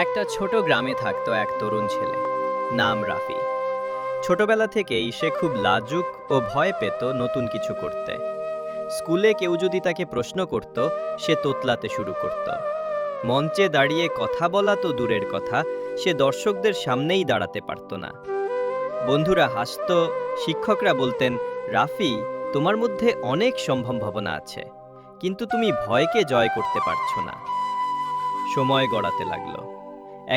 একটা ছোট গ্রামে থাকতো এক তরুণ ছেলে, নাম রাফি। ছোটবেলা থেকেই সে খুব লাজুক ও ভয় পেত নতুন কিছু করতে। স্কুলে কেউ যদি তাকে প্রশ্ন করত, সে তোতলাতে শুরু করত। মঞ্চে দাঁড়িয়ে কথা বলা তো দূরের কথা, সে দর্শকদের সামনেই দাঁড়াতে পারত না। বন্ধুরা হাসত, শিক্ষকরা বলতেন, রাফি, তোমার মধ্যে অনেক সম্ভাবনা আছে, কিন্তু তুমি ভয়কে জয় করতে পারছো না। সময় গড়াতে লাগলো।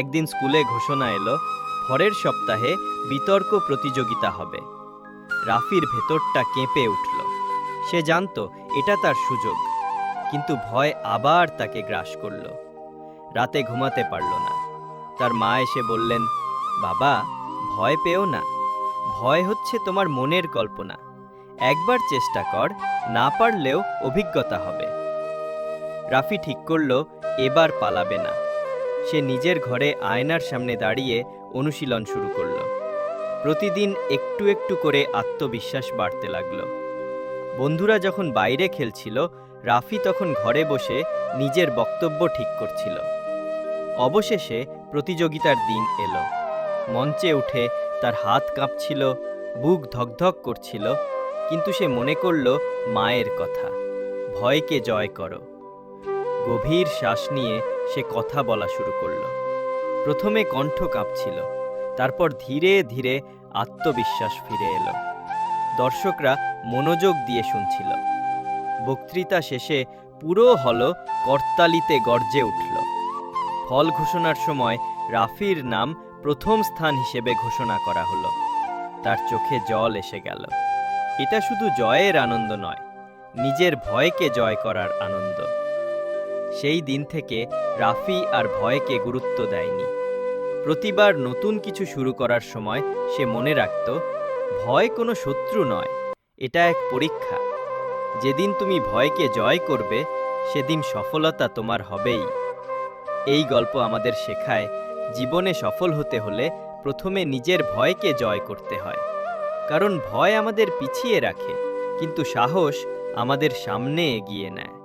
একদিন স্কুলে ঘোষণা এলো, পরের সপ্তাহে বিতর্ক প্রতিযোগিতা হবে। রাফির ভেতরটা কেঁপে উঠল। সে জানতো এটা তার সুযোগ, কিন্তু ভয় আবার তাকে গ্রাস করল। রাতে ঘুমাতে পারল না। তার মা এসে বললেন, বাবা, ভয় পেও না, ভয় হচ্ছে তোমার মনের কল্পনা। একবার চেষ্টা কর, না পারলেও অভিজ্ঞতা হবে। রাফি ঠিক করল এবার পালাবে না। সে নিজের ঘরে আয়নার সামনে দাঁড়িয়ে অনুশীলন শুরু করল। প্রতিদিন একটু একটু করে আত্মবিশ্বাস বাড়তে লাগল। বন্ধুরা যখন বাইরে খেলছিল, রাফি তখন ঘরে বসে নিজের বক্তব্য ঠিক করছিল। অবশেষে প্রতিযোগিতার দিন এলো। মঞ্চে উঠে তার হাত কাঁপছিল, বুক ধকধক করছিল, কিন্তু সে মনে করল মায়ের কথা, ভয়কে জয় করো। গভীর শ্বাস নিয়ে সে কথা বলা শুরু করল। প্রথমে কণ্ঠ কাঁপছিল, তারপর ধীরে ধীরে আত্মবিশ্বাস ফিরে এলো। দর্শকরা মনোযোগ দিয়ে শুনছিল। বক্তৃতা শেষে পুরো হল করতালিতে গর্জে উঠল। ফল ঘোষণার সময় রাফির নাম প্রথম স্থান হিসেবে ঘোষণা করা হলো। তার চোখে জল এসে গেল। এটা শুধু জয়ের আনন্দ নয়, নিজের ভয়কে জয় করার আনন্দ। সেই দিন থেকে রাফি আর ভয়কে গুরুত্ব দেয়নি। প্রতিবার নতুন কিছু শুরু করার সময় সে মনে রাখত, ভয় কোনো শত্রু নয়, এটা এক পরীক্ষা। যেদিন তুমি ভয়কে জয় করবে, সেদিন সফলতা তোমার হবেই। এই গল্প আমাদের শেখায়, জীবনে সফল হতে হলে প্রথমে নিজের ভয়কে জয় করতে হয়। কারণ ভয় আমাদের পিছিয়ে রাখে, কিন্তু সাহস আমাদের সামনে এগিয়ে নেয়।